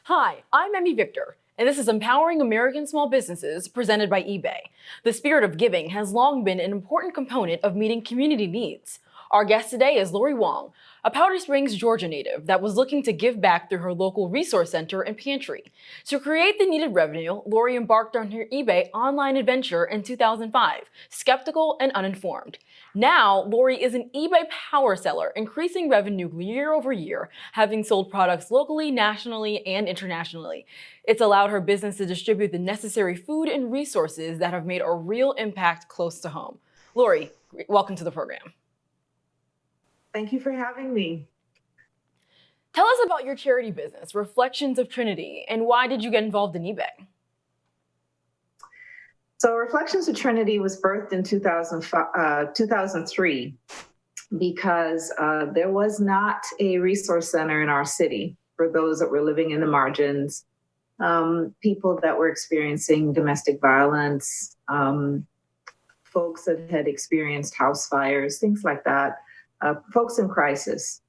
Hi, I'm Emmy Victor, and this is Empowering American Small Businesses presented by eBay. The spirit of giving has long been an important component of meeting community needs. Our guest today is Laurie Wong, a Powder Springs, Georgia native that was looking to give back through her local resource center and pantry. To create the needed revenue, Laurie embarked on her eBay online adventure in 2005, skeptical and uninformed. Now, Laurie is an eBay power seller, increasing revenue year over year, having sold products locally, nationally, and internationally. It's allowed her business to distribute the necessary food and resources that have made a real impact close to home. Laurie, welcome to the program. Thank you for having me. Tell us about your charity business, Reflections of Trinity, and why did you get involved in eBay? So Reflections of Trinity was birthed in 2003 because there was not a resource center in our city for those that were living in the margins, people that were experiencing domestic violence, folks that had experienced house fires, things like that, folks in crisis.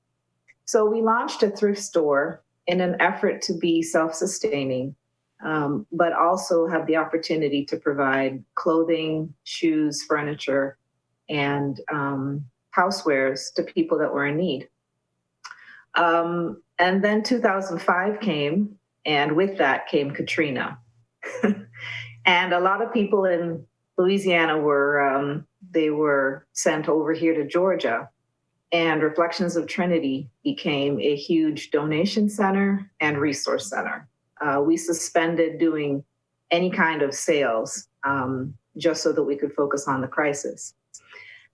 So we launched a thrift store in an effort to be self-sustaining, but also have the opportunity to provide clothing, shoes, furniture, and housewares to people that were in need. And then 2005 came, and with that came Katrina. And a lot of people in Louisiana were sent over here to Georgia. And Reflections of Trinity became a huge donation center and resource center. We suspended doing any kind of sales just so that we could focus on the crisis.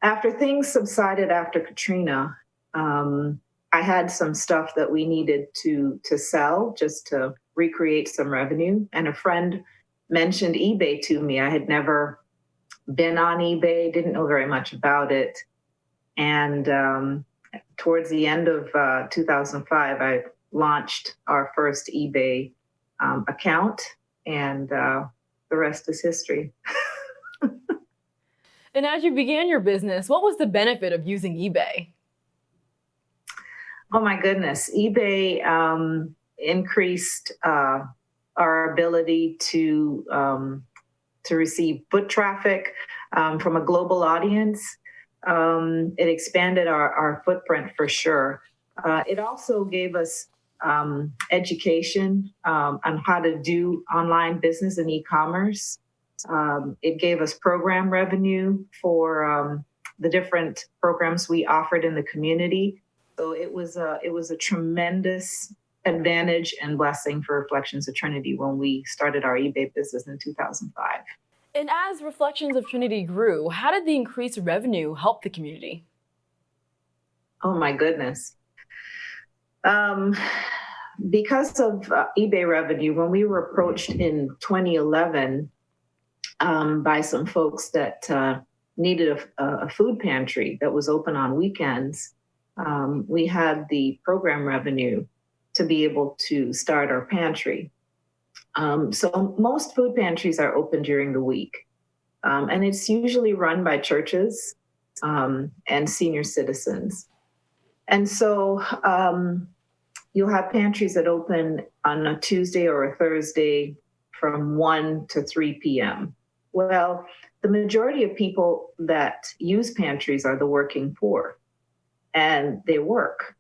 After things subsided after Katrina, I had some stuff that we needed to sell just to recreate some revenue. And a friend mentioned eBay to me. I had never been on eBay, didn't know very much about it. And towards the end of 2005, I launched our first eBay account, and the rest is history. And as you began your business, what was the benefit of using eBay? Oh my goodness, eBay increased our ability to receive foot traffic from a global audience. It expanded our footprint for sure. It also gave us education on how to do online business and e-commerce. It gave us program revenue for the different programs we offered in the community. So it was a tremendous advantage and blessing for Reflections of Trinity when we started our eBay business in 2005. And as Reflections of Trinity grew, how did the increased revenue help the community? Oh my goodness. Because of eBay revenue, when we were approached in 2011 by some folks that needed a food pantry that was open on weekends, we had the program revenue to be able to start our pantry. So most food pantries are open during the week, and it's usually run by churches and senior citizens. And so you'll have pantries that open on a Tuesday or a Thursday from 1 to 3 p.m. Well, the majority of people that use pantries are the working poor, and they work.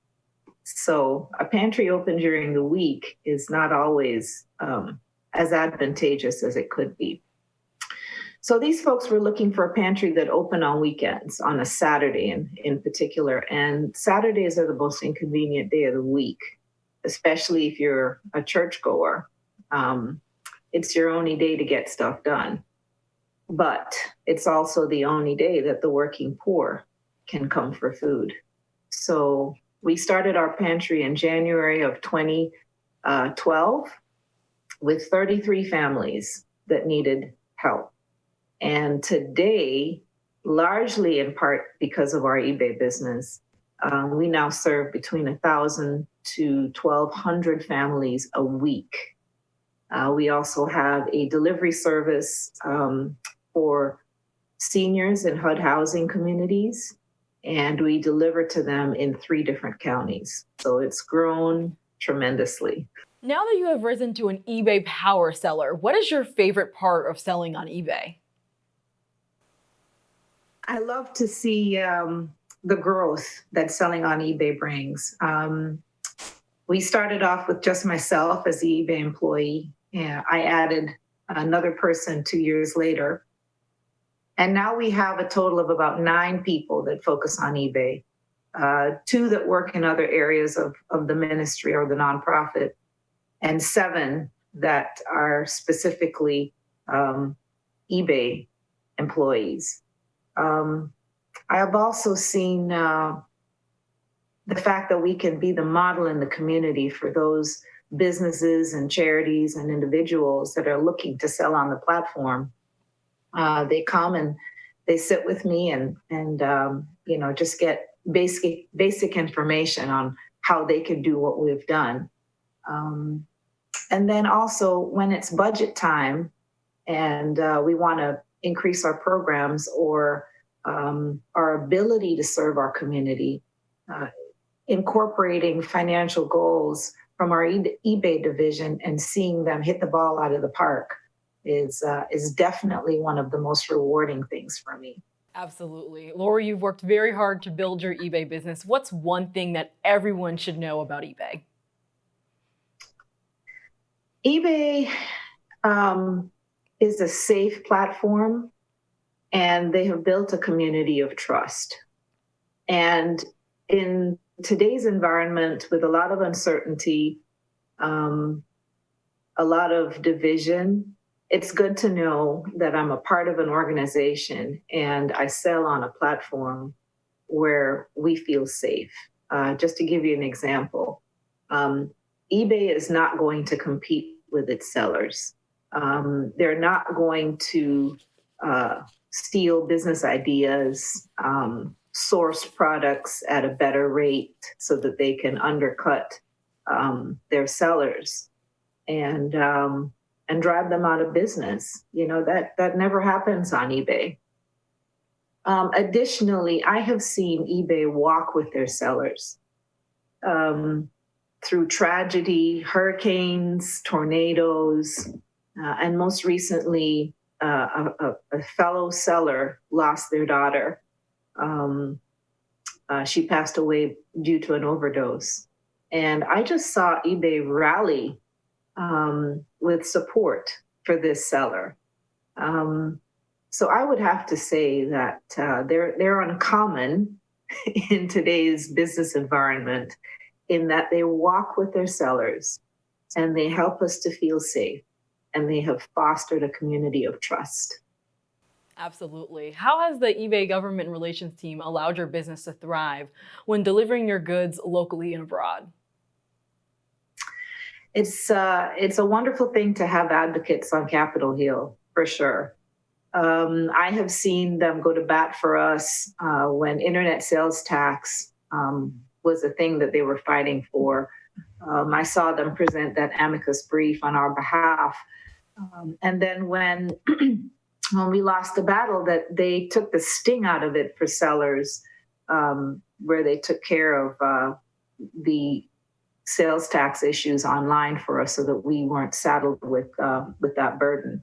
So a pantry open during the week is not always as advantageous as it could be. So these folks were looking for a pantry that opened on weekends, on a Saturday in particular. And Saturdays are the most inconvenient day of the week, especially if you're a churchgoer. It's your only day to get stuff done. But it's also the only day that the working poor can come for food. So we started our pantry in January of 2012 with 33 families that needed help. And today, largely in part because of our eBay business, we now serve between 1,000 to 1,200 families a week. We also have a delivery service for seniors in HUD housing communities, and we deliver to them in 3 different counties. So it's grown tremendously. Now that you have risen to an eBay power seller, what is your favorite part of selling on eBay? I love to see the growth that selling on eBay brings. We started off with just myself as the eBay employee. And I added another person 2 years later. And now we have a total of about 9 people that focus on eBay, two that work in other areas of the ministry or the nonprofit, and 7 that are specifically eBay employees. Um, I have also seen the fact that we can be the model in the community for those businesses and charities and individuals that are looking to sell on the platform. They come and they sit with me and just get basic information on how they can do what we've done. Um, and then also when it's budget time and we want to increase our programs or our ability to serve our community, uh, incorporating financial goals from our eBay division and seeing them hit the ball out of the park is definitely one of the most rewarding things for me. Absolutely. Laurie, you've worked very hard to build your eBay business. What's one thing that everyone should know about eBay? eBay is a safe platform, and they have built a community of trust. And in today's environment, with a lot of uncertainty, a lot of division, it's good to know that I'm a part of an organization and I sell on a platform where we feel safe. Just to give you an example, um, eBay is not going to compete with its sellers. They're not going to steal business ideas, source products at a better rate so that they can undercut their sellers and drive them out of business. You know, that never happens on eBay. Additionally, I have seen eBay walk with their sellers through tragedy, hurricanes, tornadoes, and most recently, a fellow seller lost their daughter. She passed away due to an overdose. And I just saw eBay rally with support for this seller. So I would have to say that they're uncommon in today's business environment in that they walk with their sellers and they help us to feel safe and they have fostered a community of trust. Absolutely. How has the eBay government relations team allowed your business to thrive when delivering your goods locally and abroad? It's a wonderful thing to have advocates on Capitol Hill, for sure. I have seen them go to bat for us when internet sales tax was a thing that they were fighting for. I saw them present that amicus brief on our behalf. And then when we lost the battle, that they took the sting out of it for sellers, where they took care of the sales tax issues online for us so that we weren't saddled with that burden.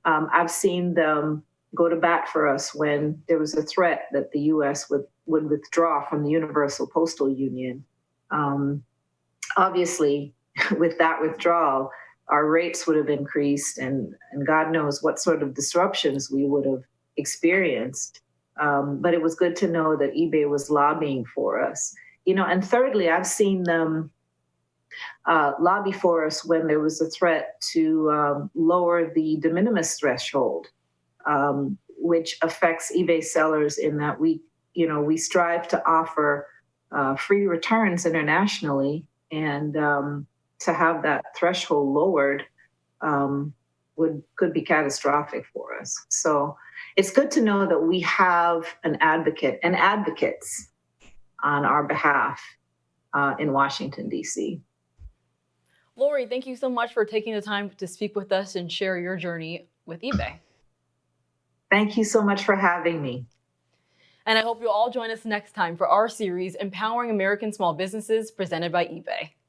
I've seen them go to bat for us when there was a threat that the U.S. would withdraw from the Universal Postal Union. Obviously, with that withdrawal, our rates would have increased, and God knows what sort of disruptions we would have experienced. But it was good to know that eBay was lobbying for us. You know, and thirdly, I've seen them lobby for us when there was a threat to lower the de minimis threshold, which affects eBay sellers in that we strive to offer free returns internationally, and to have that threshold lowered could be catastrophic for us. So it's good to know that we have an advocate and advocates on our behalf in Washington, D.C. Laurie, thank you so much for taking the time to speak with us and share your journey with eBay. Thank you so much for having me. And I hope you'll all join us next time for our series, Empowering American Small Businesses, presented by eBay.